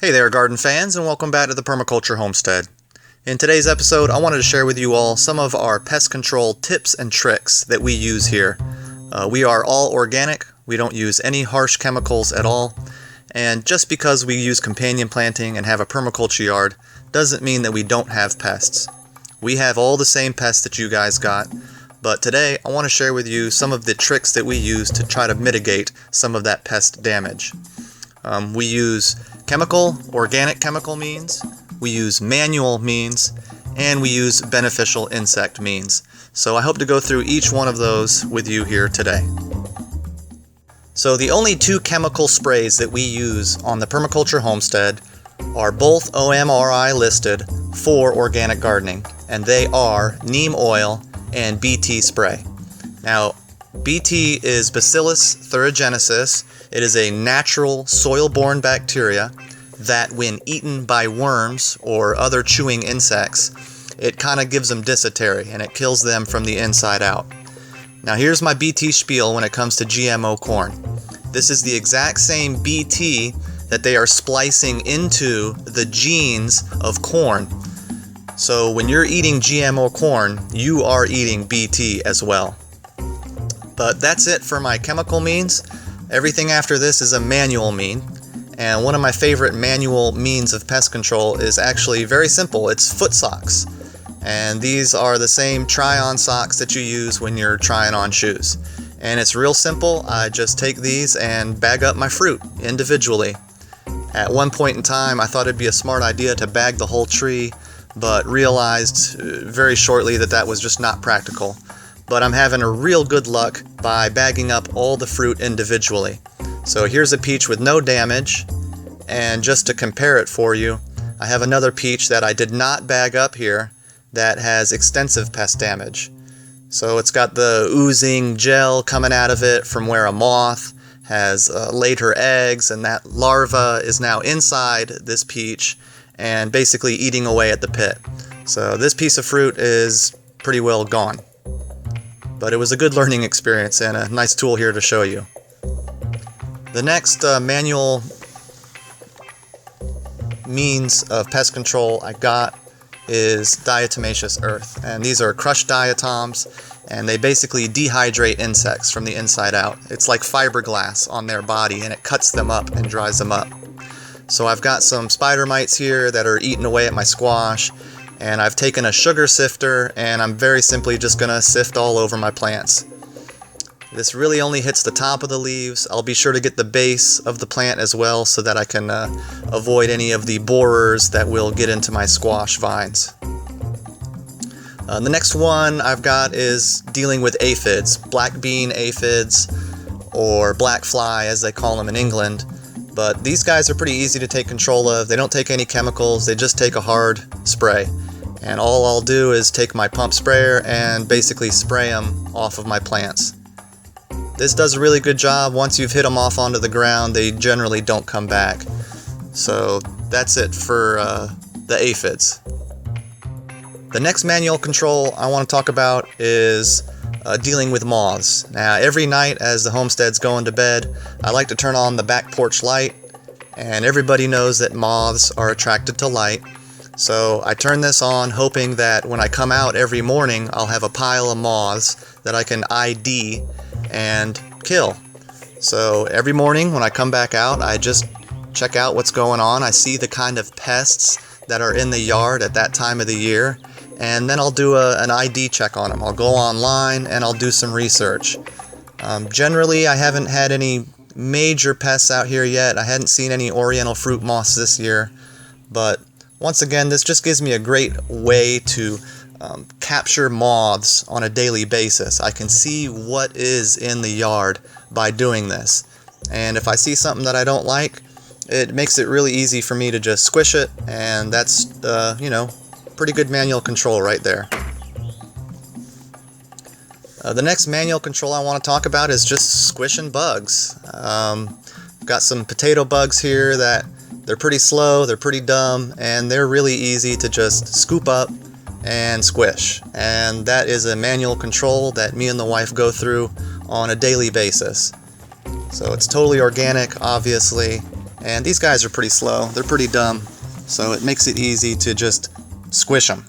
Hey there, garden fans, and welcome back to the Permaculture Homestead. In today's episode, I wanted to share with you all some of our pest control tips and tricks that we use here. We are all organic, we don't use any harsh chemicals at all, and just because we use companion planting and have a permaculture yard doesn't mean that we don't have pests. We have all the same pests that you guys got, but today I want to share with you some of the tricks that we use to try to mitigate some of that pest damage. We use organic chemical means, we use manual means, and we use beneficial insect means. So I hope to go through each one of those with you here today. So the only two chemical sprays that we use on the Permaculture Homestead are both OMRI listed for organic gardening, and they are neem oil and BT spray. Now, BT is Bacillus thuringiensis. It is a natural soil-borne bacteria that when eaten by worms or other chewing insects, it kind of gives them dysentery and it kills them from the inside out. Now here's my BT spiel when it comes to GMO corn. This is the exact same BT that they are splicing into the genes of corn. So when you're eating GMO corn, you are eating BT as well. But that's it for my chemical means. Everything after this is a manual mean. And one of my favorite manual means of pest control is actually very simple. It's foot socks. And these are the same try-on socks that you use when you're trying on shoes. And it's real simple. I just take these and bag up my fruit individually. At one point in time, I thought it'd be a smart idea to bag the whole tree, but realized very shortly that that was just not practical. But I'm having a real good luck by bagging up all the fruit individually. So here's a peach with no damage, and just to compare it for you, I have another peach that I did not bag up here that has extensive pest damage. So it's got the oozing gel coming out of it from where a moth has laid her eggs, and that larva is now inside this peach and basically eating away at the pit. So this piece of fruit is pretty well gone. But it was a good learning experience and a nice tool here to show you. The next manual means of pest control I got is diatomaceous earth. And these are crushed diatoms, and they basically dehydrate insects from the inside out. It's like fiberglass on their body, and it cuts them up and dries them up. So I've got some spider mites here that are eating away at my squash, and I've taken a sugar sifter and I'm very simply just going to sift all over my plants. This really only hits the top of the leaves. I'll be sure to get the base of the plant as well so that I can avoid any of the borers that will get into my squash vines. The next one I've got is dealing with aphids, black bean aphids, or black fly as they call them in England. But these guys are pretty easy to take control of. They don't take any chemicals, they just take a hard spray. And all I'll do is take my pump sprayer and basically spray them off of my plants. This does a really good job. Once you've hit them off onto the ground, they generally don't come back. So that's it for the aphids. The next manual control I want to talk about is dealing with moths. Now every night as the homestead's going to bed, I like to turn on the back porch light, and everybody knows that moths are attracted to light. So I turn this on hoping that when I come out every morning I'll have a pile of moths that I can ID and kill. So every morning when I come back out, I just check out what's going on. I see the kind of pests that are in the yard at that time of the year, and then I'll do an ID check on them. I'll go online and I'll do some research. Generally I haven't had any major pests out here yet. I hadn't seen any oriental fruit moths this year, but once again, this just gives me a great way to capture moths on a daily basis. I can see what is in the yard by doing this. And if I see something that I don't like, it makes it really easy for me to just squish it, and that's, pretty good manual control right there. The next manual control I want to talk about is just squishing bugs. Got some potato bugs here that they're pretty slow, they're pretty dumb, and they're really easy to just scoop up and squish. And that is a manual control that me and the wife go through on a daily basis. So it's totally organic, obviously, And these guys are pretty slow. They're pretty dumb. So it makes it easy to just squish them.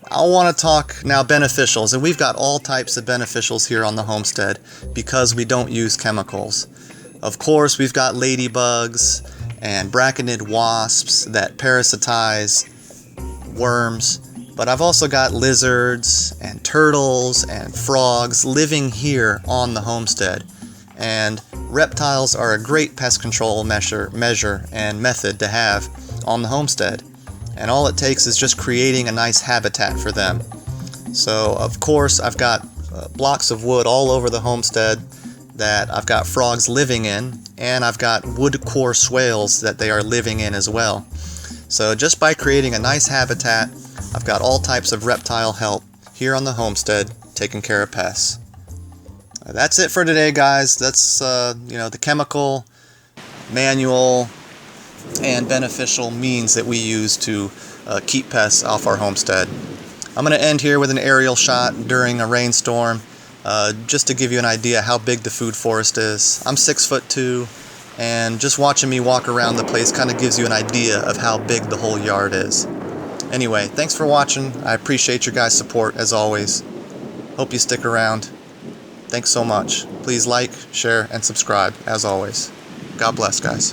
I want to talk now beneficials, and we've got all types of beneficials here on the homestead because we don't use chemicals. Of course, we've got ladybugs and bracconid wasps that parasitize worms, but I've also got lizards and turtles and frogs living here on the homestead. And reptiles are a great pest control measure and method to have on the homestead. And all it takes is just creating a nice habitat for them. So, of course, I've got blocks of wood all over the homestead that I've got frogs living in, and I've got wood core swales that they are living in as well. So just by creating a nice habitat, I've got all types of reptile help here on the homestead taking care of pests. That's it for today, guys. That's the chemical, manual, and beneficial means that we use to keep pests off our homestead. I'm going to end here with an aerial shot during a rainstorm, just to give you an idea how big the food forest is. I'm 6'2", and just watching me walk around the place kind of gives you an idea of how big the whole yard is. Anyway, thanks for watching. I appreciate your guys' support as always. Hope you stick around. Thanks so much. Please like, share, and subscribe as always. God bless, guys.